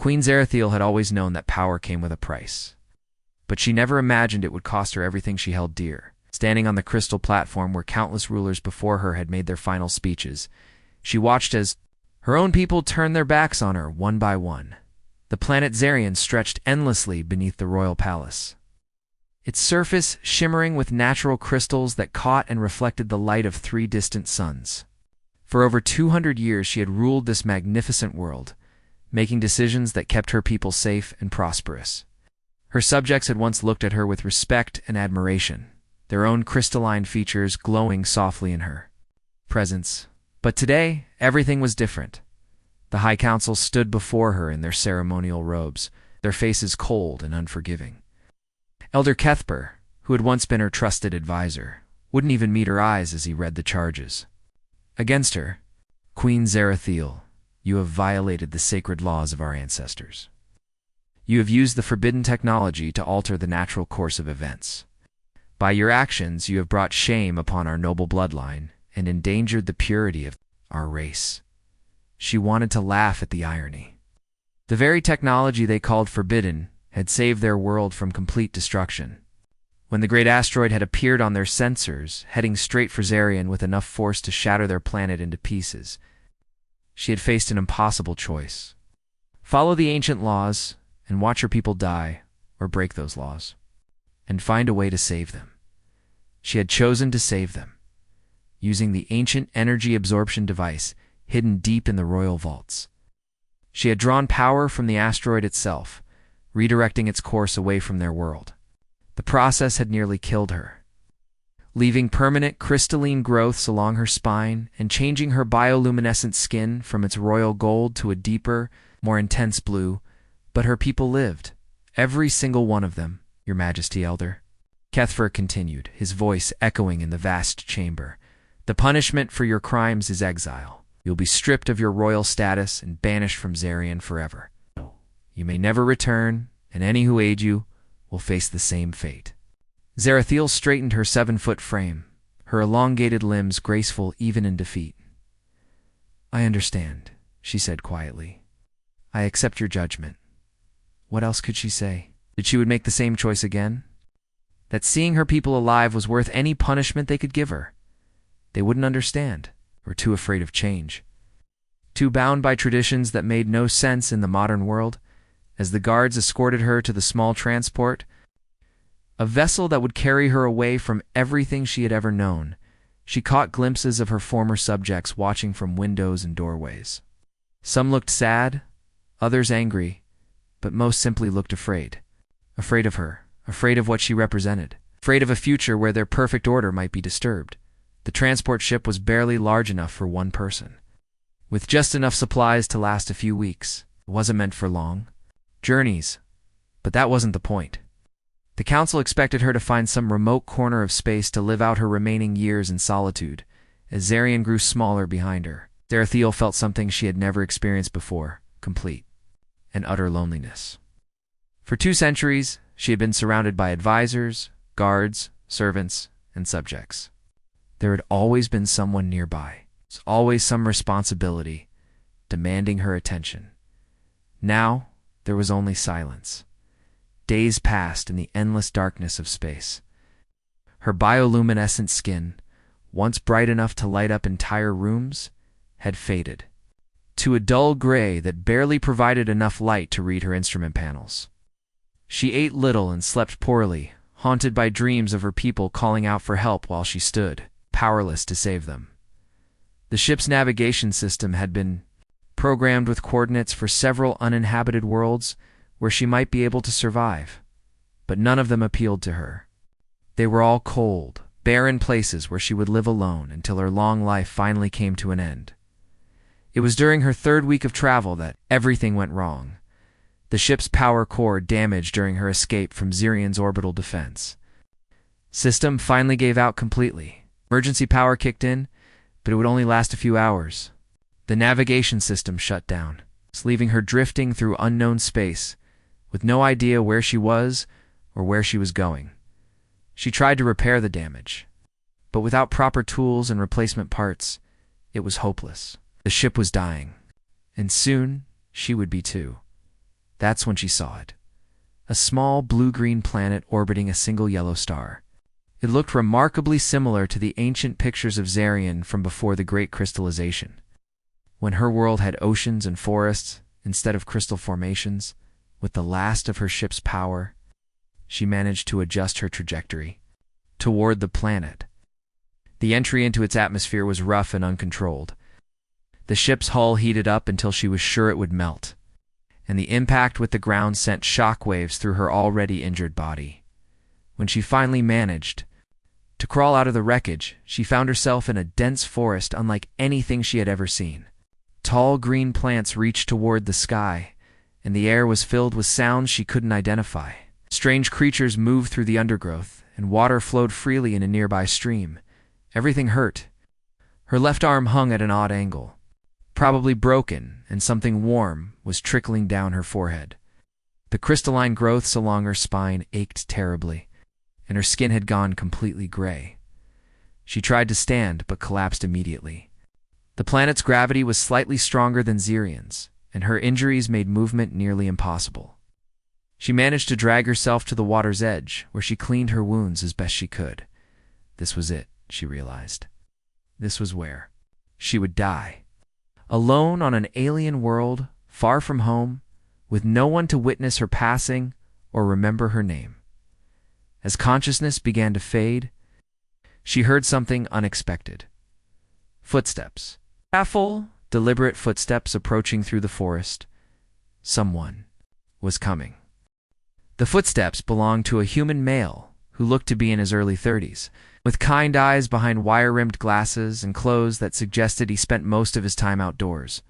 Queen Zarathiel had always known that power came with a price. But she never imagined it would cost her everything she held dear. Standing on the crystal platform where countless rulers before her had made their final speeches, she watched as her own people turned their backs on her one by one. The planet Zarian stretched endlessly beneath the royal palace, its surface shimmering with natural crystals that caught and reflected the light of 3 distant suns. For over 200 years she had ruled this magnificent world, making decisions that kept her people safe and prosperous. Her subjects had once looked at her with respect and admiration, their own crystalline features glowing softly in her presence. But today, everything was different. The High Council stood before her in their ceremonial robes, their faces cold and unforgiving. Elder Kethper, who had once been her trusted advisor, wouldn't even meet her eyes as he read the charges. Against her, Queen Zarathiel, you have violated the sacred laws of our ancestors. You have used the forbidden technology to alter the natural course of events. By your actions, you have brought shame upon our noble bloodline and endangered the purity of our race. She wanted to laugh at the irony. The very technology they called forbidden had saved their world from complete destruction. When the great asteroid had appeared on their sensors, heading straight for Zarian with enough force to shatter their planet into pieces, she had faced an impossible choice. Follow the ancient laws and watch her people die, or break those laws, and find a way to save them. She had chosen to save them, using the ancient energy absorption device hidden deep in the royal vaults. She had drawn power from the asteroid itself, redirecting its course away from their world. The process had nearly killed her, leaving permanent crystalline growths along her spine and changing her bioluminescent skin from its royal gold to a deeper, more intense blue. But her people lived, every single one of them, Your Majesty, Elder. Kethfer continued, his voice echoing in the vast chamber. The punishment for your crimes is exile. You'll be stripped of your royal status and banished from Zarian forever. You may never return, and any who aid you will face the same fate. Zarathiel straightened her 7-foot frame, her elongated limbs graceful even in defeat. I understand, she said quietly. I accept your judgment. What else could she say? That she would make the same choice again? That seeing her people alive was worth any punishment they could give her? They wouldn't understand, or too afraid of change. Too bound by traditions that made no sense in the modern world, as the guards escorted her to the small transport, a vessel that would carry her away from everything she had ever known, she caught glimpses of her former subjects watching from windows and doorways. Some looked sad, others angry, but most simply looked afraid. Afraid of her, afraid of what she represented, afraid of a future where their perfect order might be disturbed. The transport ship was barely large enough for one person, with just enough supplies to last a few weeks. It wasn't meant for long journeys, but that wasn't the point. The council expected her to find some remote corner of space to live out her remaining years in solitude, as Zarian grew smaller behind her. Zarathiel felt something she had never experienced before, complete and utter loneliness. For 2 centuries, she had been surrounded by advisors, guards, servants, and subjects. There had always been someone nearby, always some responsibility, demanding her attention. Now, there was only silence. Days passed in the endless darkness of space. Her bioluminescent skin, once bright enough to light up entire rooms, had faded to a dull gray that barely provided enough light to read her instrument panels. She ate little and slept poorly, haunted by dreams of her people calling out for help while she stood, powerless to save them. The ship's navigation system had been programmed with coordinates for several uninhabited worlds where she might be able to survive, but none of them appealed to her. They were all cold, barren places where she would live alone until her long life finally came to an end. It was during her 3rd week of travel that everything went wrong. The ship's power core damaged during her escape from Zarian's orbital defense. System finally gave out completely. Emergency power kicked in, but it would only last a few hours. The navigation system shut down, leaving her drifting through unknown space, with no idea where she was or where she was going. She tried to repair the damage, but without proper tools and replacement parts, it was hopeless. The ship was dying, and soon she would be too. That's when she saw it. A small blue-green planet orbiting a single yellow star. It looked remarkably similar to the ancient pictures of Zarian from before the Great Crystallization, when her world had oceans and forests instead of crystal formations. With the last of her ship's power, she managed to adjust her trajectory toward the planet. The entry into its atmosphere was rough and uncontrolled. The ship's hull heated up until she was sure it would melt, and the impact with the ground sent shockwaves through her already injured body. When she finally managed to crawl out of the wreckage, she found herself in a dense forest unlike anything she had ever seen. Tall green plants reached toward the sky, and the air was filled with sounds she couldn't identify. Strange creatures moved through the undergrowth, and water flowed freely in a nearby stream. Everything hurt. Her left arm hung at an odd angle, probably broken, and something warm was trickling down her forehead. The crystalline growths along her spine ached terribly, and her skin had gone completely gray. She tried to stand, but collapsed immediately. The planet's gravity was slightly stronger than Zirian's, and her injuries made movement nearly impossible. She managed to drag herself to the water's edge, where she cleaned her wounds as best she could. This was it, she realized. This was where she would die. Alone on an alien world, far from home, with no one to witness her passing or remember her name. As consciousness began to fade, she heard something unexpected. Footsteps. Careful, deliberate footsteps approaching through the forest. Someone was coming. The footsteps belonged to a human male who looked to be in his early 30s, with kind eyes behind wire-rimmed glasses and clothes that suggested he spent most of his time outdoors.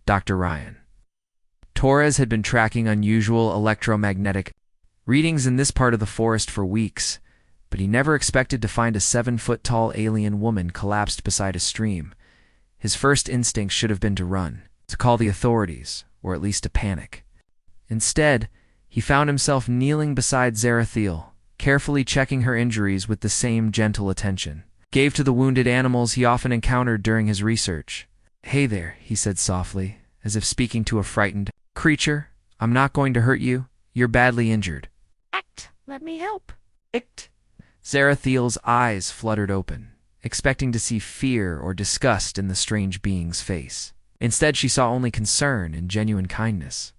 Dr. Ryan. Torres had been tracking unusual electromagnetic readings in this part of the forest for weeks, but he never expected to find a 7-foot-tall alien woman collapsed beside a stream. His first instinct should have been to run, to call the authorities, or at least to panic. Instead, he found himself kneeling beside Zarathiel, carefully checking her injuries with the same gentle attention. Gave to the wounded animals he often encountered during his research. "Hey there," he said softly, as if speaking to a frightened creature. "I'm not going to hurt you. You're badly injured." "Act, let me help." "Ict." Zarathiel's eyes fluttered open, expecting to see fear or disgust in the strange being's face. Instead, she saw only concern and genuine kindness.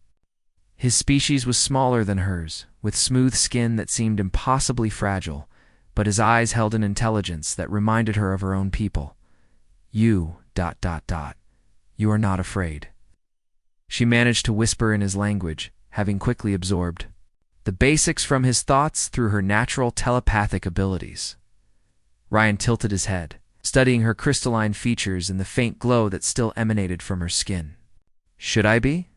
His species was smaller than hers, with smooth skin that seemed impossibly fragile, but his eyes held an intelligence that reminded her of her own people. You are not afraid." She managed to whisper in his language, having quickly absorbed the basics from his thoughts through her natural telepathic abilities. Ryan tilted his head, studying her crystalline features and the faint glow that still emanated from her skin. "Should I be?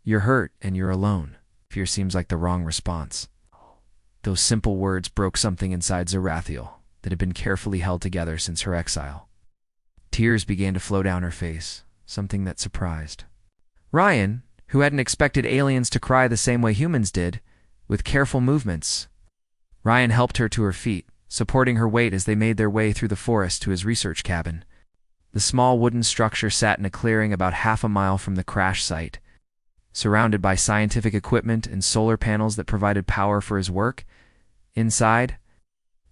You're hurt and you're alone." Fear seems like the wrong response. Those simple words broke something inside Zarathiel that had been carefully held together since her exile. Tears began to flow down her face, something that surprised Ryan, who hadn't expected aliens to cry the same way humans did, with careful movements. Ryan helped her to her feet, supporting her weight as they made their way through the forest to his research cabin. The small wooden structure sat in a clearing about half a mile from the crash site, surrounded by scientific equipment and solar panels that provided power for his work. Inside,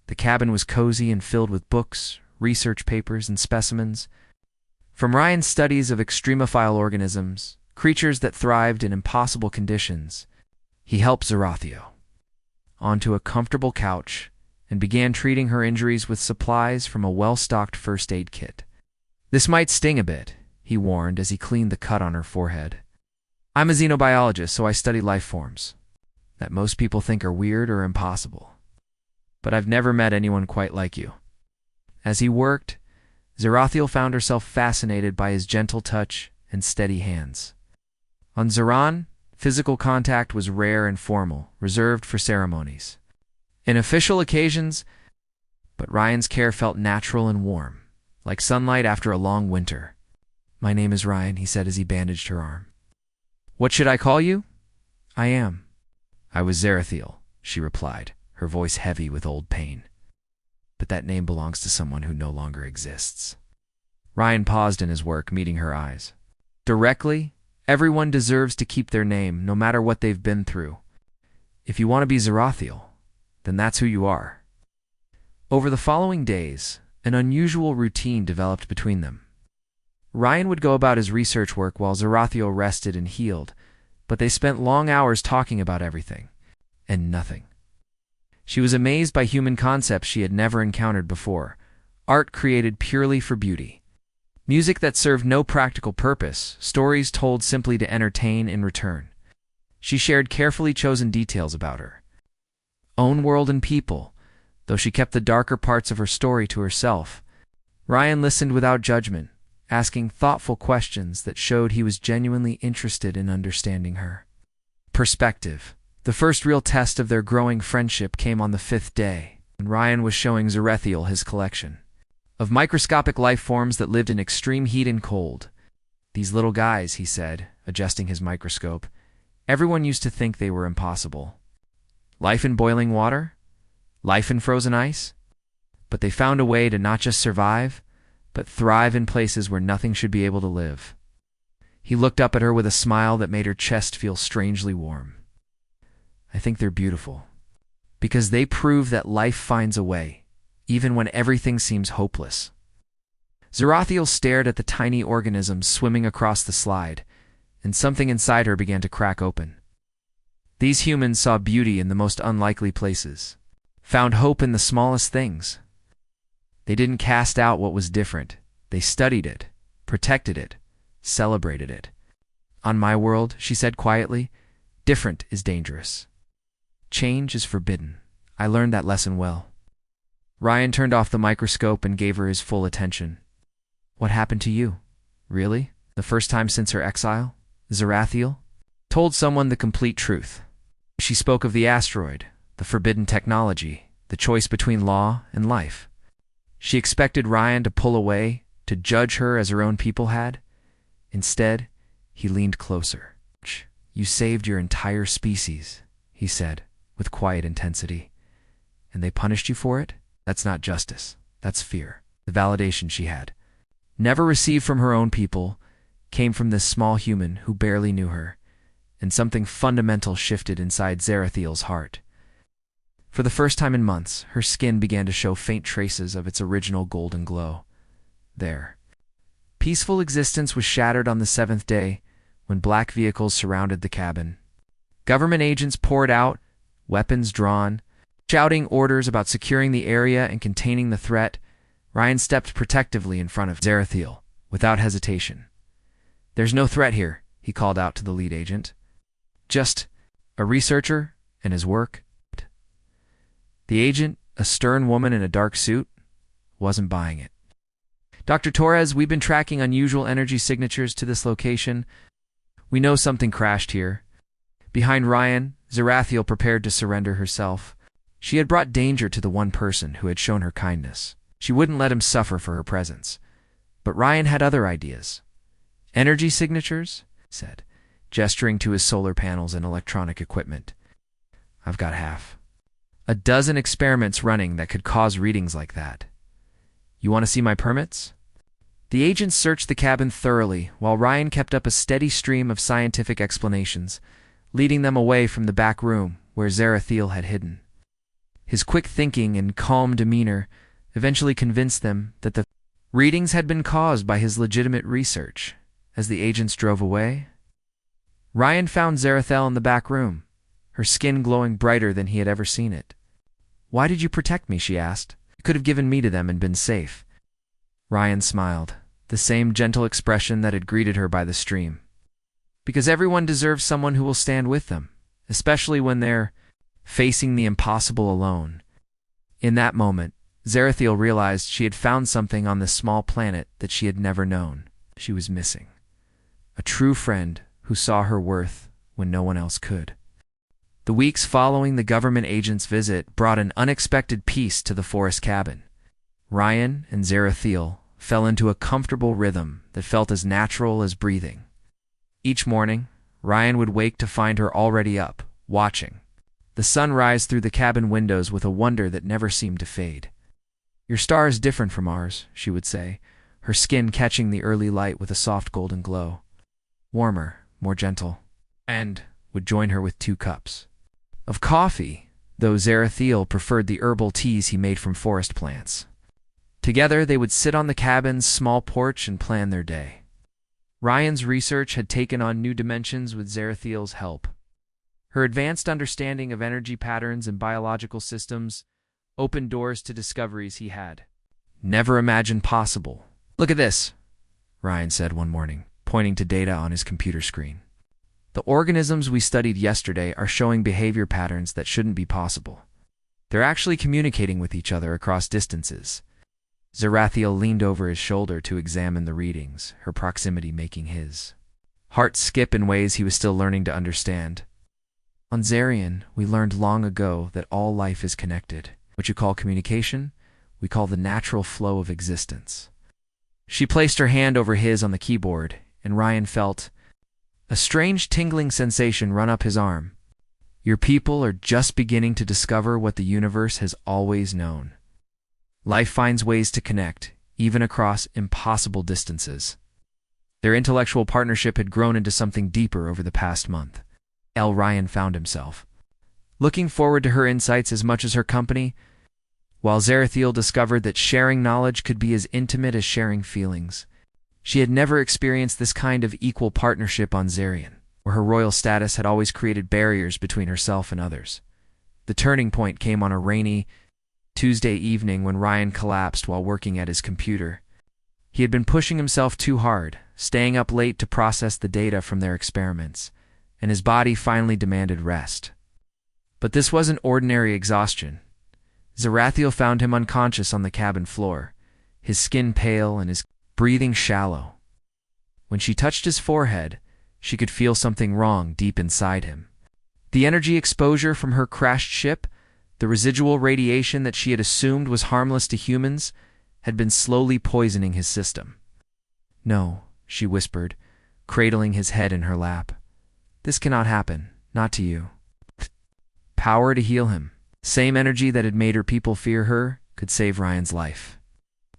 the cabin was cozy and filled with books, research papers, and specimens. From Ryan's studies of extremophile organisms, creatures that thrived in impossible conditions, he helped Zarathiel onto a comfortable couch and began treating her injuries with supplies from a well-stocked first aid kit. "This might sting a bit," he warned as he cleaned the cut on her forehead. "I'm a xenobiologist, so I study life forms that most people think are weird or impossible. But I've never met anyone quite like you." As he worked, Zarathiel found herself fascinated by his gentle touch and steady hands. On Zaran, physical contact was rare and formal, reserved for ceremonies and official occasions, but Ryan's care felt natural and warm, like sunlight after a long winter. "My name is Ryan," he said as he bandaged her arm. "What should I call you?" "I am." "I was Zarathiel," she replied, her voice heavy with old pain. "But that name belongs to someone who no longer exists." Ryan paused in his work, meeting her eyes. Directly, Everyone deserves to keep their name, no matter what they've been through. If you want to be Zarathiel, then that's who you are. Over the following days, an unusual routine developed between them. Ryan would go about his research work while Zarathiel rested and healed, but they spent long hours talking about everything and nothing. She was amazed by human concepts she had never encountered before, art created purely for beauty. Music that served no practical purpose, stories told simply to entertain in return. She shared carefully chosen details about her own world and people, though she kept the darker parts of her story to herself. Ryan listened without judgment, asking thoughtful questions that showed he was genuinely interested in understanding her. Perspective. The first real test of their growing friendship came on the 5th day, when Ryan was showing Zarathiel his collection of microscopic life forms that lived in extreme heat and cold. "These little guys," he said, adjusting his microscope. "Everyone used to think they were impossible. Life in boiling water? Life in frozen ice? But they found a way to not just survive, but thrive in places where nothing should be able to live." He looked up at her with a smile that made her chest feel strangely warm. "I think they're beautiful, because they prove that life finds a way, even when everything seems hopeless." Zarathiel stared at the tiny organisms swimming across the slide, and something inside her began to crack open. These humans saw beauty in the most unlikely places, found hope in the smallest things. They didn't cast out what was different. They studied it, protected it, celebrated it. "On my world," she said quietly, "different is dangerous. Change is forbidden. I learned that lesson well." Ryan turned off the microscope and gave her his full attention. "What happened to you? Really? The first time since her exile?" Zarathiel told someone the complete truth. She spoke of the asteroid, the forbidden technology, the choice between law and life. She expected Ryan to pull away, to judge her as her own people had. Instead, he leaned closer. "You saved your entire species," he said, with quiet intensity. "And they punished you for it? That's not justice. That's fear." The validation she had, never received from her own people, came from this small human who barely knew her, and something fundamental shifted inside Zarathiel's heart. For the first time in months, her skin began to show faint traces of its original golden glow. Their peaceful existence was shattered on the 7th day, when black vehicles surrounded the cabin. Government agents poured out, weapons drawn, shouting orders about securing the area and containing the threat. Ryan stepped protectively in front of Zarathiel, without hesitation. "There's no threat here," he called out to the lead agent. "Just a researcher and his work." The agent, a stern woman in a dark suit, wasn't buying it. "Dr. Torres, we've been tracking unusual energy signatures to this location. We know something crashed here." Behind Ryan, Zarathiel prepared to surrender herself. She had brought danger to the one person who had shown her kindness. She wouldn't let him suffer for her presence. But Ryan had other ideas. "Energy signatures?" he said, gesturing to his solar panels and electronic equipment. "I've got half a dozen experiments running that could cause readings like that. You want to see my permits?" The agents searched the cabin thoroughly, while Ryan kept up a steady stream of scientific explanations, leading them away from the back room where Zarathiel had hidden. His quick thinking and calm demeanor eventually convinced them that the readings had been caused by his legitimate research. As the agents drove away, Ryan found Zarathiel in the back room, her skin glowing brighter than he had ever seen it. "Why did you protect me?" she asked. "You could have given me to them and been safe." Ryan smiled, the same gentle expression that had greeted her by the stream. "Because everyone deserves someone who will stand with them, especially when they're facing the impossible alone." In that moment, Zarathiel realized she had found something on this small planet that she had never known. She was missing a true friend who saw her worth when no one else could. The weeks following the government agent's visit brought an unexpected peace to the forest cabin. Ryan and Zarathiel fell into a comfortable rhythm that felt as natural as breathing. Each morning, Ryan would wake to find her already up, watching the sun rise through the cabin windows with a wonder that never seemed to fade. "Your star is different from ours," she would say, her skin catching the early light with a soft golden glow. "Warmer, more gentle, and would join her with 2 cups of coffee, though Zarathiel preferred the herbal teas he made from forest plants. Together, they would sit on the cabin's small porch and plan their day. Ryan's research had taken on new dimensions with Zarathiel's help. Her advanced understanding of energy patterns and biological systems opened doors to discoveries he had never imagined possible. "Look at this," Ryan said one morning, pointing to data on his computer screen. "The organisms we studied yesterday are showing behavior patterns that shouldn't be possible. They're actually communicating with each other across distances." Zarathiel leaned over his shoulder to examine the readings, her proximity making his heart skip in ways he was still learning to understand. "On Zarian, we learned long ago that all life is connected. What you call communication, we call the natural flow of existence." She placed her hand over his on the keyboard, and Ryan felt a strange tingling sensation run up his arm. "Your people are just beginning to discover what the universe has always known. Life finds ways to connect, even across impossible distances." Their intellectual partnership had grown into something deeper over the past month. Ryan found himself looking forward to her insights as much as her company, while Zarathiel discovered that sharing knowledge could be as intimate as sharing feelings. She had never experienced this kind of equal partnership on Zarian, where her royal status had always created barriers between herself and others. The turning point came on a rainy Tuesday evening when Ryan collapsed while working at his computer. He had been pushing himself too hard, staying up late to process the data from their experiments, and his body finally demanded rest. But this wasn't ordinary exhaustion. Zarathiel found him unconscious on the cabin floor, his skin pale and his breathing shallow. When she touched his forehead, she could feel something wrong deep inside him. The energy exposure from her crashed ship, the residual radiation that she had assumed was harmless to humans, had been slowly poisoning his system. "No," she whispered, cradling his head in her lap. "This cannot happen, not to you." Power to heal him. Same energy that had made her people fear her could save Ryan's life.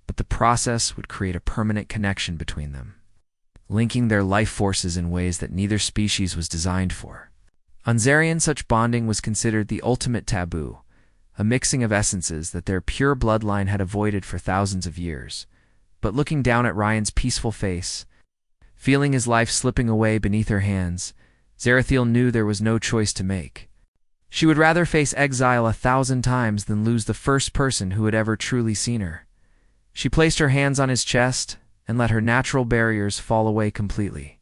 But the process would create a permanent connection between them, linking their life forces in ways that neither species was designed for. On Zarian, such bonding was considered the ultimate taboo, a mixing of essences that their pure bloodline had avoided for thousands of years. But looking down at Ryan's peaceful face, feeling his life slipping away beneath her hands, Zarathiel knew there was no choice to make. She would rather face exile 1,000 times than lose the first person who had ever truly seen her. She placed her hands on his chest and let her natural barriers fall away completely.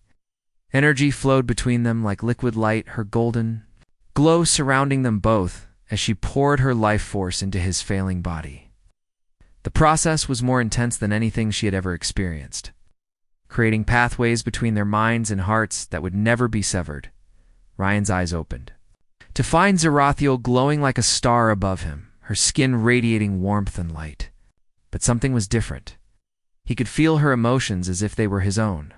Energy flowed between them like liquid light, her golden glow surrounding them both as she poured her life force into his failing body. The process was more intense than anything she had ever experienced, creating pathways between their minds and hearts that would never be severed. Ryan's eyes opened to find Zarathiel glowing like a star above him, her skin radiating warmth and light. But something was different. He could feel her emotions as if they were his own,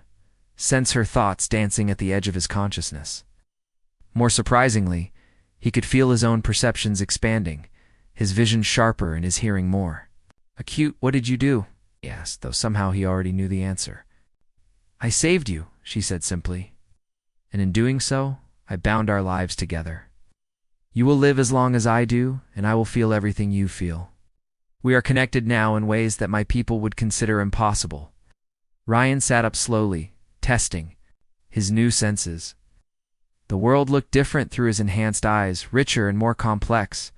sense her thoughts dancing at the edge of his consciousness. More surprisingly, he could feel his own perceptions expanding, his vision sharper and his hearing more acute. "What did you do?" he asked, though somehow he already knew the answer. "I saved you," she said simply. "And in doing so, I bound our lives together. You will live as long as I do, and I will feel everything you feel. We are connected now in ways that my people would consider impossible." Ryan sat up slowly, testing his new senses. The world looked different through his enhanced eyes, richer and more complex.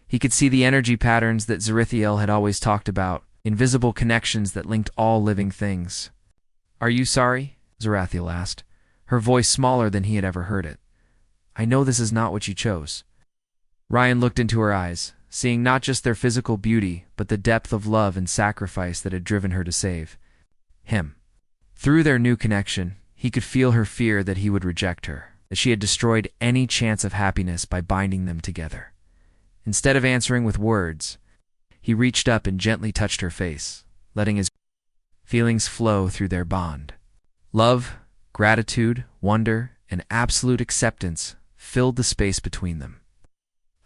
He could see the energy patterns that Zarathiel had always talked about, invisible connections that linked all living things. "Are you sorry?" Zarathiel asked, her voice smaller than he had ever heard it. "I know this is not what you chose." Ryan looked into her eyes, seeing not just their physical beauty, but the depth of love and sacrifice that had driven her to save him. Through their new connection, he could feel her fear that he would reject her, that she had destroyed any chance of happiness by binding them together. Instead of answering with words, he reached up and gently touched her face, letting his feelings flow through their bond. Love, gratitude, wonder, and absolute acceptance filled the space between them.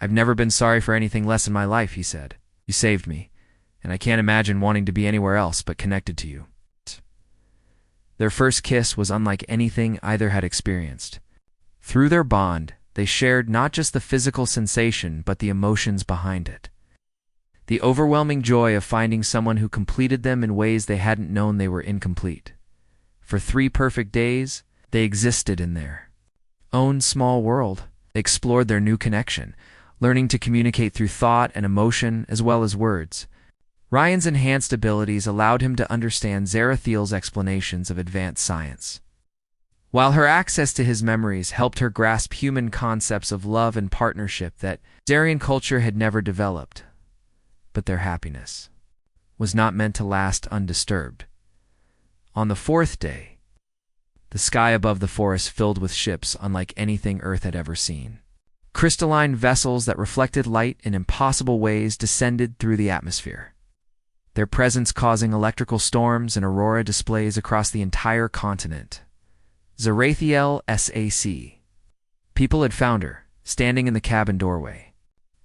"I've never been sorry for anything less in my life," he said. "You saved me, and I can't imagine wanting to be anywhere else but connected to you." Their first kiss was unlike anything either had experienced. Through their bond, they shared not just the physical sensation but the emotions behind it. The overwhelming joy of finding someone who completed them in ways they hadn't known they were incomplete. For 3 perfect days, they existed in their own small world. They explored their new connection, learning to communicate through thought and emotion as well as words. Ryan's enhanced abilities allowed him to understand Zarathiel's explanations of advanced science, while her access to his memories helped her grasp human concepts of love and partnership that Zarian culture had never developed. But their happiness was not meant to last undisturbed. On the 4th day, the sky above the forest filled with ships unlike anything Earth had ever seen. Crystalline vessels that reflected light in impossible ways descended through the atmosphere, their presence causing electrical storms and aurora displays across the entire continent. Zarathiel SAC. People had found her, standing in the cabin doorway.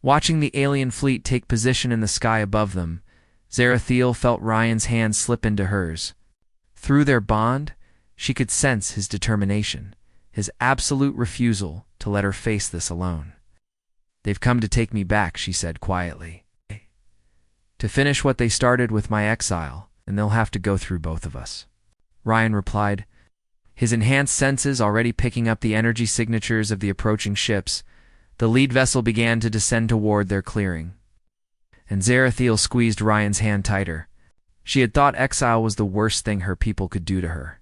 Watching the alien fleet take position in the sky above them, Zarathiel felt Ryan's hand slip into hers. Through their bond, she could sense his determination, his absolute refusal to let her face this alone. "They've come to take me back," she said quietly. "To finish what they started with my exile, and they'll have to go through both of us." Ryan replied, his enhanced senses already picking up the energy signatures of the approaching ships. The lead vessel began to descend toward their clearing, and Zarathiel squeezed Ryan's hand tighter. She had thought exile was the worst thing her people could do to her,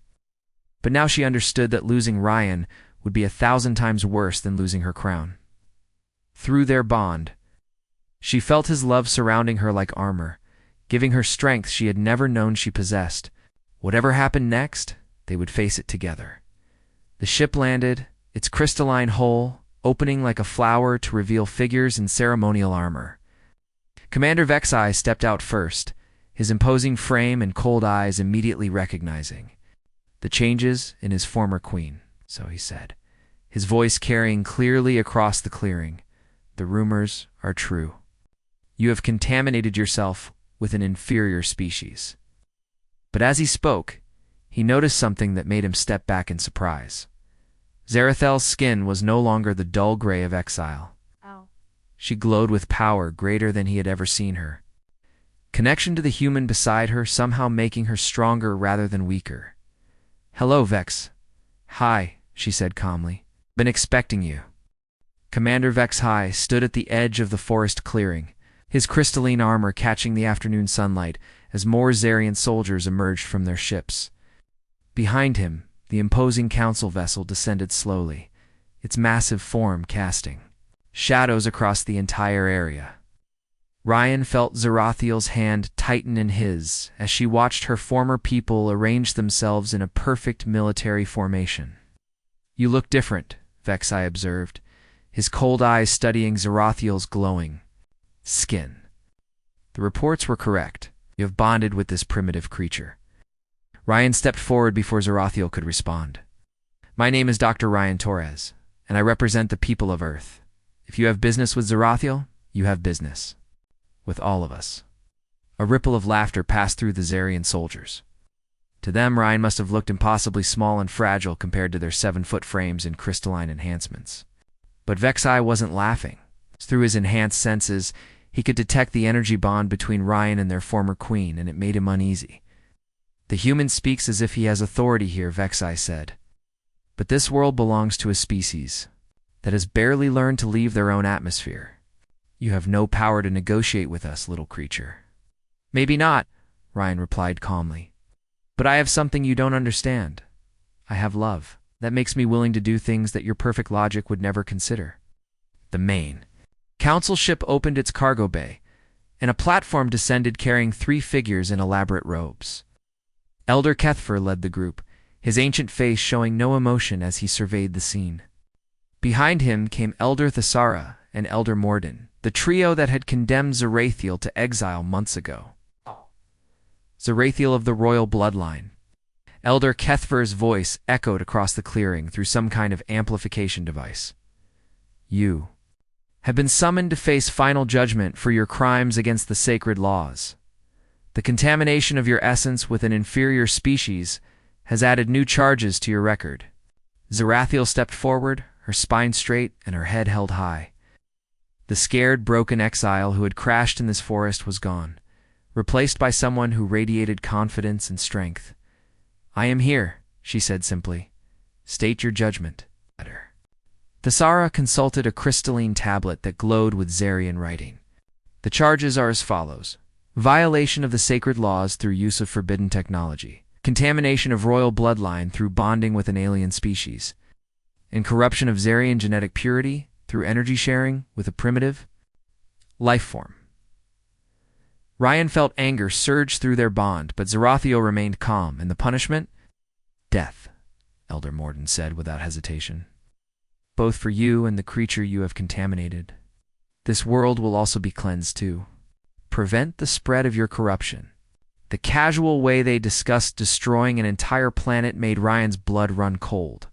but now she understood that losing Ryan would be 1,000 times worse than losing her crown. Through their bond, she felt his love surrounding her like armor, giving her strength she had never known she possessed. Whatever happened next, they would face it together. The ship landed, its crystalline hull opening like a flower to reveal figures in ceremonial armor. Commander Vexai stepped out first, his imposing frame and cold eyes immediately recognizing the changes in his former queen. "So," he said, his voice carrying clearly across the clearing, "the rumors are true. You have contaminated yourself with an inferior species." But as he spoke, he noticed something that made him step back in surprise. Zarathel's skin was no longer the dull gray of exile. Oh. She glowed with power greater than he had ever seen her. Connection to the human beside her somehow making her stronger rather than weaker. "Hello, Vex." "Hi," she said calmly. "Been expecting you." Commander Vexai stood at the edge of the forest clearing, his crystalline armor catching the afternoon sunlight as more Zarian soldiers emerged from their ships. Behind him, the imposing council vessel descended slowly, its massive form casting shadows across the entire area. Ryan felt Zarathiel's hand tighten in his as she watched her former people arrange themselves in a perfect military formation. "You look different," Vexai observed, his cold eyes studying Zarathiel's glowing skin. The reports were correct. "You have bonded with this primitive creature." Ryan stepped forward before Zarathiel could respond. "My name is Dr. Ryan Torres, and I represent the people of Earth. If you have business with Zarathiel, you have business with all of us." A ripple of laughter passed through the Zarian soldiers. To them, Ryan must have looked impossibly small and fragile compared to their 7-foot frames and crystalline enhancements. But Vexai wasn't laughing. Through his enhanced senses, he could detect the energy bond between Ryan and their former queen, and it made him uneasy. "The human speaks as if he has authority here," Vexai said. "But this world belongs to a species that has barely learned to leave their own atmosphere. You have no power to negotiate with us, little creature." "Maybe not," Ryan replied calmly. "But I have something you don't understand. I have love. That makes me willing to do things that your perfect logic would never consider." The main council ship opened its cargo bay, and a platform descended carrying 3 figures in elaborate robes. Elder Kethfer led the group, his ancient face showing no emotion as he surveyed the scene. Behind him came Elder Thesara and Elder Morden, the trio that had condemned Zarathiel to exile months ago. Zarathiel of the royal bloodline. Elder Kethfer's voice echoed across the clearing through some kind of amplification device. "You have been summoned to face final judgment for your crimes against the sacred laws. The contamination of your essence with an inferior species has added new charges to your record." Zarathiel stepped forward, her spine straight and her head held high. The scared, broken exile who had crashed in this forest was gone, replaced by someone who radiated confidence and strength. "I am here," she said simply. "State your judgment." Thassara consulted a crystalline tablet that glowed with Zarian writing. "The charges are as follows: violation of the sacred laws through use of forbidden technology, contamination of royal bloodline through bonding with an alien species, and corruption of Zarian genetic purity through energy sharing with a primitive life form." Ryan felt anger surge through their bond, but Zarathiel remained calm. "And the punishment?" "Death," Elder Morden said without hesitation. "Both for you and the creature you have contaminated. This world will also be cleansed too. Prevent the spread of your corruption." The casual way they discussed destroying an entire planet made Ryan's blood run cold.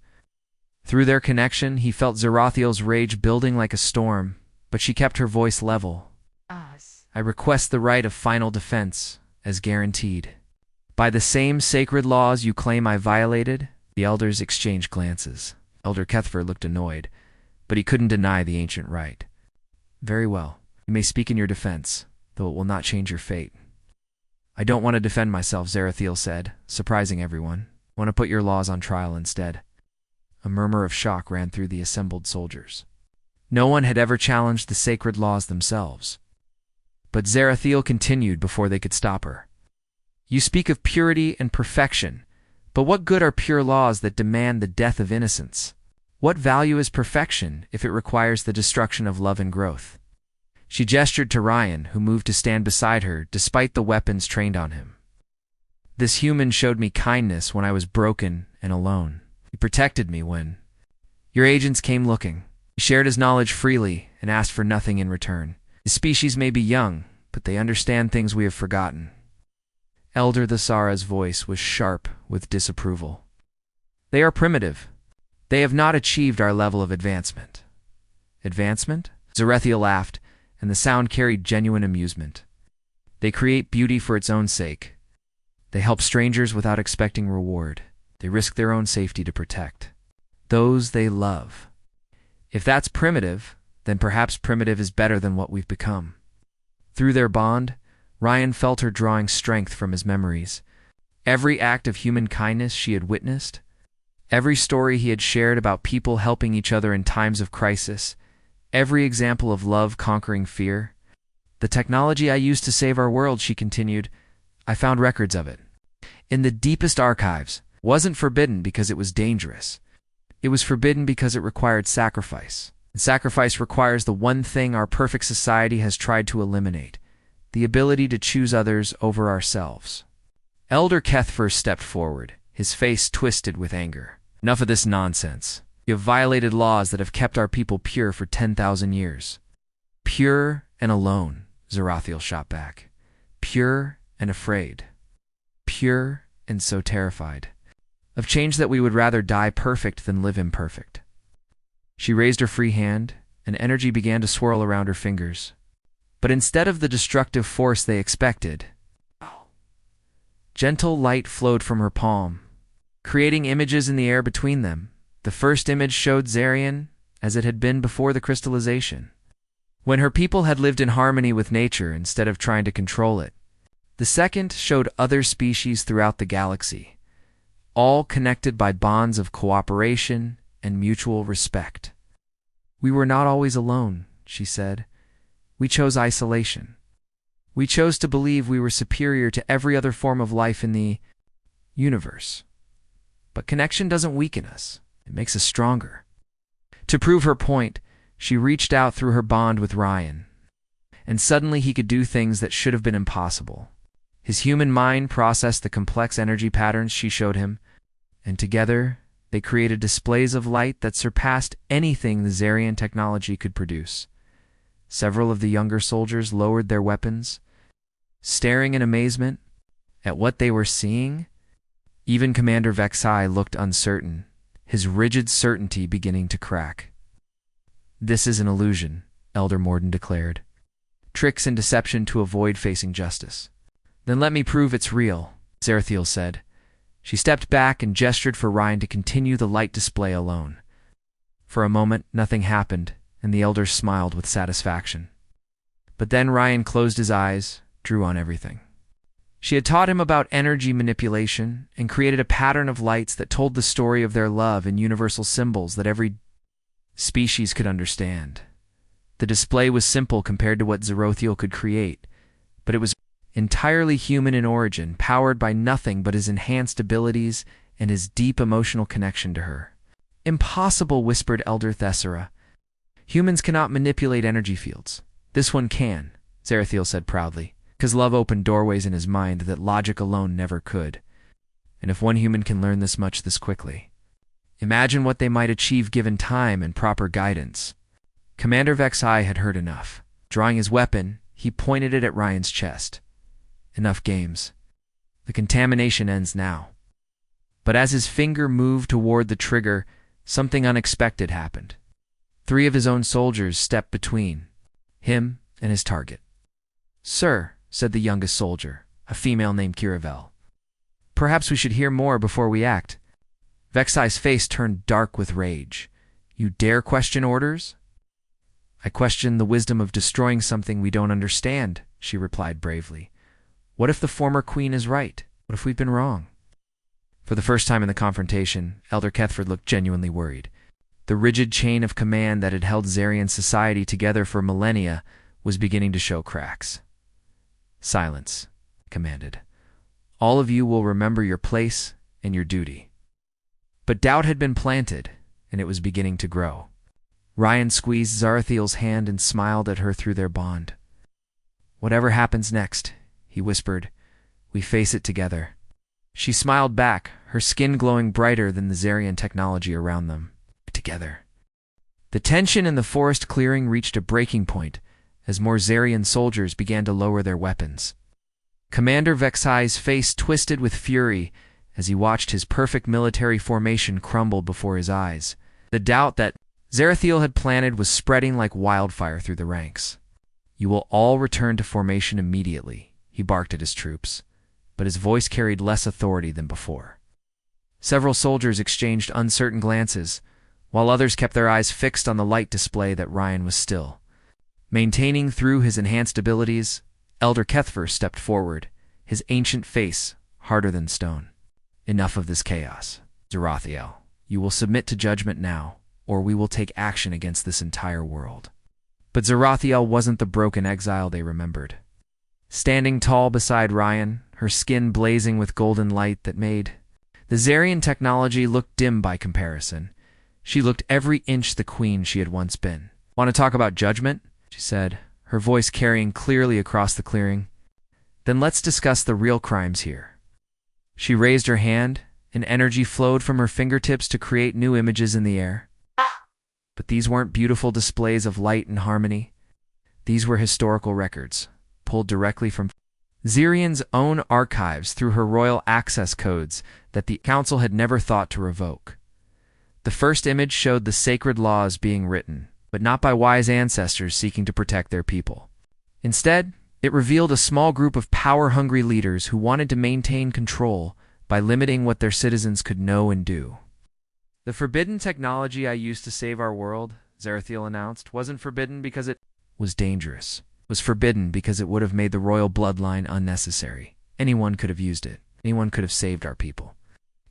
Through their connection, he felt Zarathiel's rage building like a storm, but she kept her voice level. "I request the right of final defense, as guaranteed. By the same sacred laws you claim I violated." The elders exchanged glances. Elder Kethfer looked annoyed, but he couldn't deny the ancient right. "Very well. You may speak in your defense, though it will not change your fate." "I don't want to defend myself," Zarathiel said, surprising everyone. "I want to put your laws on trial instead." A murmur of shock ran through the assembled soldiers. No one had ever challenged the sacred laws themselves. But Zarathiel continued before they could stop her. "You speak of purity and perfection, but what good are pure laws that demand the death of innocence? What value is perfection if it requires the destruction of love and growth?" She gestured to Ryan, who moved to stand beside her despite the weapons trained on him. "This human showed me kindness when I was broken and alone. He protected me when your agents came looking. He shared his knowledge freely and asked for nothing in return. His species may be young, but they understand things we have forgotten." Elder Thassara's voice was sharp with disapproval. "They are primitive. They have not achieved our level of advancement." "Advancement?" Zarathiel laughed, and the sound carried genuine amusement. "They create beauty for its own sake. They help strangers without expecting reward. They risk their own safety to protect those they love. If that's primitive, then perhaps primitive is better than what we've become." Through their bond, Ryan felt her drawing strength from his memories. Every act of human kindness she had witnessed, every story he had shared about people helping each other in times of crisis, every example of love conquering fear. "The technology I used to save our world," she continued, "I found records of it in the deepest archives. Wasn't forbidden because it was dangerous. It was forbidden because it required sacrifice. And sacrifice requires the one thing our perfect society has tried to eliminate: the ability to choose others over ourselves." Elder Kethfer stepped forward, his face twisted with anger. "Enough of this nonsense. You have violated laws that have kept our people pure for 10,000 years. "Pure and alone," Zarathiel shot back. "Pure and afraid. Pure and so terrified of change that we would rather die perfect than live imperfect." She raised her free hand, and energy began to swirl around her fingers. But instead of the destructive force they expected, gentle light flowed from her palm, creating images in the air between them. The first image showed Zarian as it had been before the crystallization, when her people had lived in harmony with nature instead of trying to control it. The second showed other species throughout the galaxy, all connected by bonds of cooperation and mutual respect. "We were not always alone," she said. "We chose isolation. We chose to believe we were superior to every other form of life in the universe. But connection doesn't weaken us. It makes us stronger." To prove her point, she reached out through her bond with Ryan, and suddenly he could do things that should have been impossible. His human mind processed the complex energy patterns she showed him, and together they created displays of light that surpassed anything the Zarian technology could produce. Several of the younger soldiers lowered their weapons, staring in amazement at what they were seeing. Even Commander Vexai looked uncertain, his rigid certainty beginning to crack. "This is an illusion," Elder Morden declared. "Tricks and deception to avoid facing justice." "Then let me prove it's real," Zarathiel said. She stepped back and gestured for Ryan to continue the light display alone. For a moment, nothing happened, and the elders smiled with satisfaction. But then Ryan closed his eyes, drew on everything. She had taught him about energy manipulation and created a pattern of lights that told the story of their love in universal symbols that every species could understand. The display was simple compared to what Zerothiel could create, but it was entirely human in origin, powered by nothing but his enhanced abilities and his deep emotional connection to her. "Impossible," whispered Elder Thessera. "Humans cannot manipulate energy fields. This one can," Zerothiel said proudly, because love opened doorways in his mind that logic alone never could. And if one human can learn this much this quickly, imagine what they might achieve given time and proper guidance. Commander Vexai had heard enough. Drawing his weapon, he pointed it at Ryan's chest. "Enough games. The contamination ends now." But as his finger moved toward the trigger, something unexpected happened. 3 of his own soldiers stepped between him and his target. "Sir," said the youngest soldier, a female named Kiravel, "perhaps we should hear more before we act." Vexai's face turned dark with rage. "You dare question orders?" "I question the wisdom of destroying something we don't understand," she replied bravely. "What if the former queen is right? What if we've been wrong?" For the first time in the confrontation, Elder Kethford looked genuinely worried. The rigid chain of command that had held Zarian society together for millennia was beginning to show cracks. "Silence," he commanded. "All of you will remember your place and your duty." But doubt had been planted, and it was beginning to grow. Ryan squeezed Zarathiel's hand and smiled at her through their bond. "Whatever happens next," he whispered, "we face it together." She smiled back, her skin glowing brighter than the Zarian technology around them. Together. The tension in the forest clearing reached a breaking point as more Zarian soldiers began to lower their weapons. Commander Vexai's face twisted with fury as he watched his perfect military formation crumble before his eyes. The doubt that Zarathiel had planted was spreading like wildfire through the ranks. "You will all return to formation immediately," he barked at his troops, but his voice carried less authority than before. Several soldiers exchanged uncertain glances, while others kept their eyes fixed on the light display that Ryan was still maintaining through his enhanced abilities. Elder Kethfer stepped forward, his ancient face harder than stone. "Enough of this chaos, Zerothiel. You will submit to judgment now, or we will take action against this entire world." But Zerothiel wasn't the broken exile they remembered. Standing tall beside Ryan, her skin blazing with golden light that made the Zarian technology look dim by comparison, she looked every inch the queen she had once been. "Want to talk about judgment?" she said, her voice carrying clearly across the clearing. "Then let's discuss the real crimes here." She raised her hand, and energy flowed from her fingertips to create new images in the air. But these weren't beautiful displays of light and harmony. These were historical records, pulled directly from Zarian's own archives through her royal access codes that the council had never thought to revoke. The first image showed the sacred laws being written, but not by wise ancestors seeking to protect their people. Instead, it revealed a small group of power-hungry leaders who wanted to maintain control by limiting what their citizens could know and do. "The forbidden technology I used to save our world," Zarathiel announced, "wasn't forbidden because it was dangerous. It was forbidden because it would have made the royal bloodline unnecessary. Anyone could have used it. Anyone could have saved our people."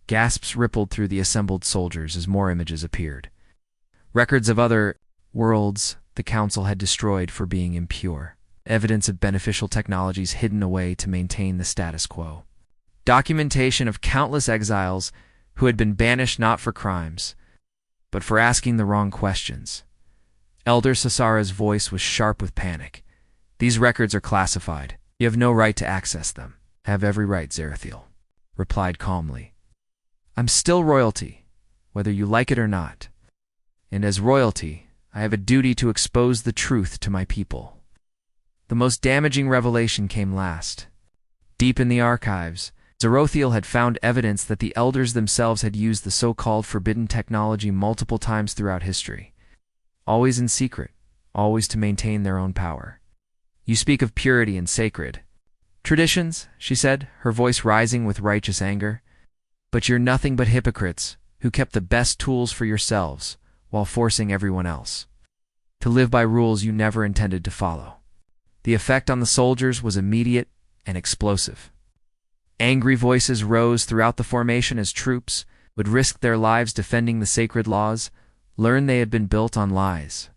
Gasps rippled through the assembled soldiers as more images appeared. Records of other worlds the council had destroyed for being impure. Evidence of beneficial technologies hidden away to maintain the status quo. Documentation of countless exiles who had been banished not for crimes, but for asking the wrong questions. Elder Sasara's voice was sharp with panic. "These records are classified. You have no right to access them." "I have every right," Zarathiel replied calmly. "I'm still royalty, whether you like it or not. And as royalty, I have a duty to expose the truth to my people." The most damaging revelation came last. Deep in the archives, Zerothiel had found evidence that the elders themselves had used the so-called forbidden technology multiple times throughout history. Always in secret, always to maintain their own power. "You speak of purity and sacred traditions," she said, her voice rising with righteous anger. But you're nothing but hypocrites who kept the best tools for yourselves while forcing everyone else to live by rules you never intended to follow. The effect on the soldiers was immediate and explosive. Angry voices rose throughout the formation as troops would risk their lives defending the sacred laws, learn they had been built on lies.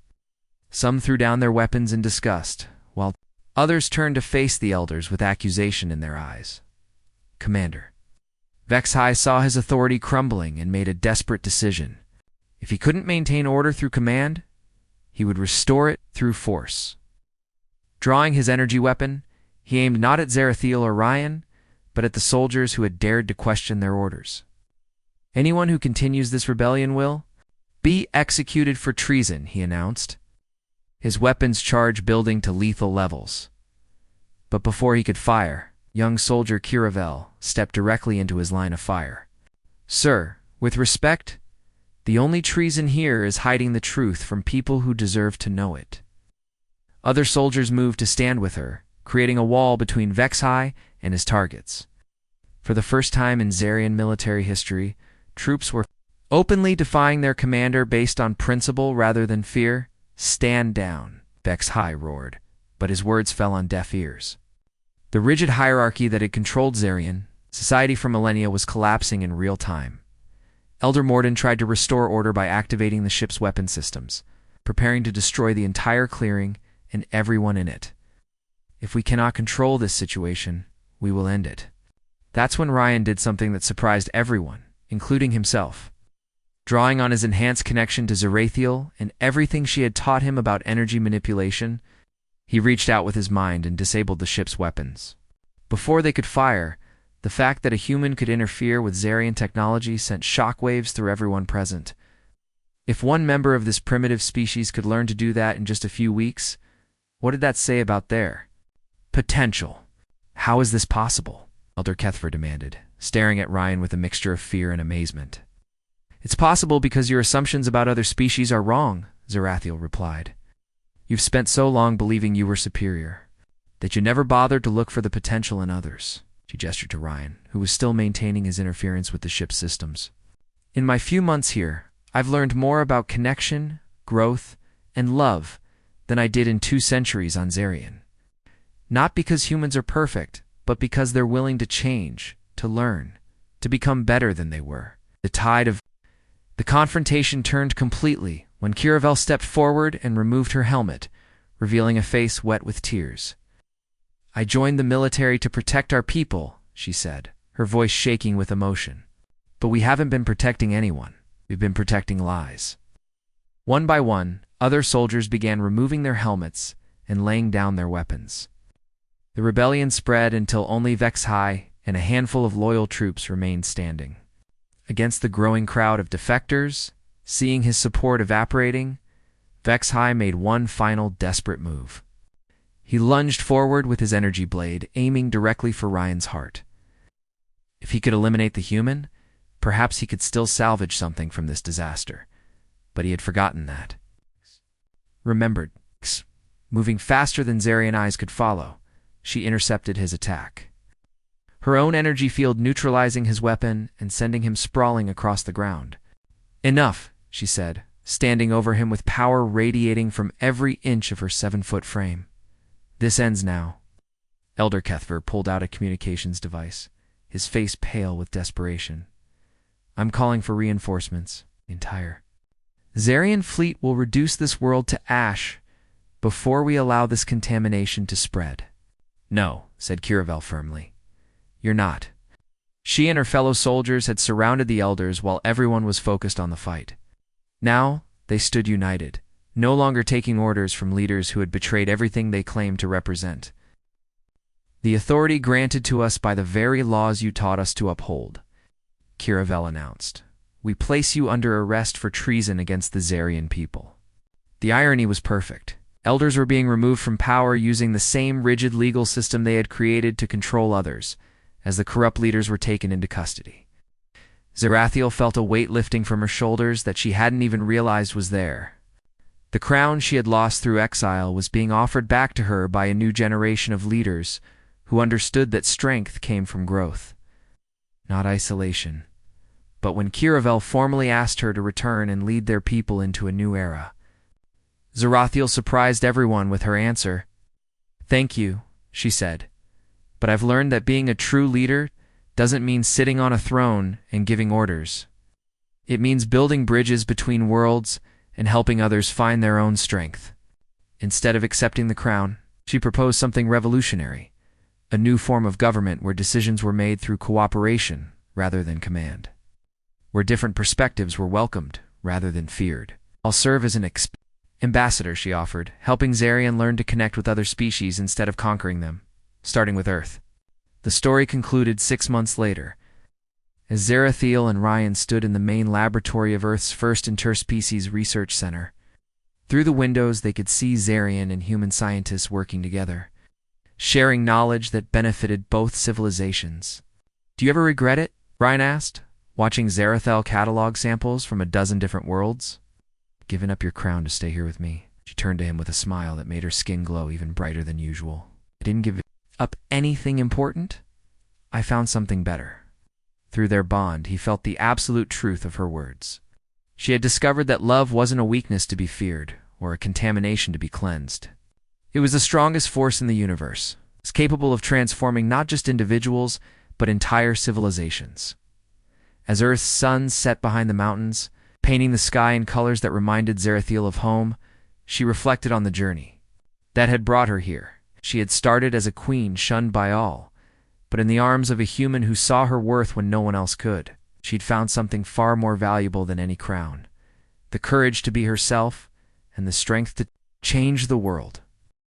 Some threw down their weapons in disgust, while others turned to face the elders with accusation in their eyes. Commander Vexhai saw his authority crumbling and made a desperate decision. If he couldn't maintain order through command, he would restore it through force. Drawing his energy weapon, he aimed not at Zarathiel or Ryan, but at the soldiers who had dared to question their orders. Anyone who continues this rebellion will be executed for treason, he announced, his weapons charge building to lethal levels. But before he could fire, young soldier Kiravel stepped directly into his line of fire. Sir, with respect, the only treason here is hiding the truth from people who deserve to know it. Other soldiers moved to stand with her, creating a wall between Vexhai and his targets. For the first time in Zarian military history, troops were openly defying their commander based on principle rather than fear. Stand down, Vexhai roared, but his words fell on deaf ears. The rigid hierarchy that had controlled Zarian society for millennia was collapsing in real time. Elder Morden tried to restore order by activating the ship's weapon systems, preparing to destroy the entire clearing and everyone in it. If we cannot control this situation, we will end it. That's when Ryan did something that surprised everyone, including himself. Drawing on his enhanced connection to Zarathiel and everything she had taught him about energy manipulation, he reached out with his mind and disabled the ship's weapons. Before they could fire, the fact that a human could interfere with Zarian technology sent shockwaves through everyone present. If one member of this primitive species could learn to do that in just a few weeks, what did that say about their potential? How is this possible? Elder Kethver demanded, staring at Ryan with a mixture of fear and amazement. It's possible because your assumptions about other species are wrong, Zarathiel replied. You've spent so long believing you were superior, that you never bothered to look for the potential in others. She gestured to Ryan, who was still maintaining his interference with the ship's systems. In my few months here, I've learned more about connection, growth, and love than I did in 2 centuries on Zarian. Not because humans are perfect, but because they're willing to change, to learn, to become better than they were. The confrontation turned completely when Kiravel stepped forward and removed her helmet, revealing a face wet with tears. I joined the military to protect our people, she said, her voice shaking with emotion. But we haven't been protecting anyone. We've been protecting lies. One by one, other soldiers began removing their helmets and laying down their weapons. The rebellion spread until only Vexhai and a handful of loyal troops remained standing. Against the growing crowd of defectors, seeing his support evaporating, Vexhai made one final desperate move. He lunged forward with his energy blade, aiming directly for Ryan's heart. If he could eliminate the human, perhaps he could still salvage something from this disaster. But he had forgotten that. Remembered, moving faster than Zarian eyes could follow, she intercepted his attack. Her own energy field neutralizing his weapon and sending him sprawling across the ground. Enough, she said, standing over him with power radiating from every inch of her 7-foot frame. This ends now. Elder Kethver pulled out a communications device, his face pale with desperation. I'm calling for reinforcements. Entire Zarian fleet will reduce this world to ash before we allow this contamination to spread. No, said Kiravel firmly. You're not. She and her fellow soldiers had surrounded the elders while everyone was focused on the fight. Now, they stood united, no longer taking orders from leaders who had betrayed everything they claimed to represent. The authority granted to us by the very laws you taught us to uphold, Kiravel announced. We place you under arrest for treason against the Zarian people. The irony was perfect. Elders were being removed from power using the same rigid legal system they had created to control others, as the corrupt leaders were taken into custody. Zarathiel felt a weight lifting from her shoulders that she hadn't even realized was there. The crown she had lost through exile was being offered back to her by a new generation of leaders who understood that strength came from growth, not isolation. But when Kiravel formally asked her to return and lead their people into a new era, Zarathiel surprised everyone with her answer. "Thank you," she said, "but I've learned that being a true leader doesn't mean sitting on a throne and giving orders. It means building bridges between worlds and helping others find their own strength." Instead of accepting the crown, she proposed something revolutionary, a new form of government where decisions were made through cooperation rather than command, where different perspectives were welcomed rather than feared. "I'll serve as an ambassador," she offered, helping Zarian learn to connect with other species instead of conquering them, starting with Earth. The story concluded 6 months later, as Zarathiel and Ryan stood in the main laboratory of Earth's first interspecies research center. Through the windows they could see Zarian and human scientists working together, sharing knowledge that benefited both civilizations. "Do you ever regret it?" Ryan asked, watching Zarathiel catalog samples from a dozen different worlds. "Giving up your crown to stay here with me." She turned to him with a smile that made her skin glow even brighter than usual. "I didn't give up anything important. I found something better." Through their bond, he felt the absolute truth of her words. She had discovered that love wasn't a weakness to be feared, or a contamination to be cleansed. It was the strongest force in the universe. It's capable of transforming not just individuals, but entire civilizations. As Earth's sun set behind the mountains, painting the sky in colors that reminded Zarathiel of home, she reflected on the journey that had brought her here. She had started as a queen shunned by all, but in the arms of a human who saw her worth when no one else could. She'd found something far more valuable than any crown: the courage to be herself and the strength to change the world.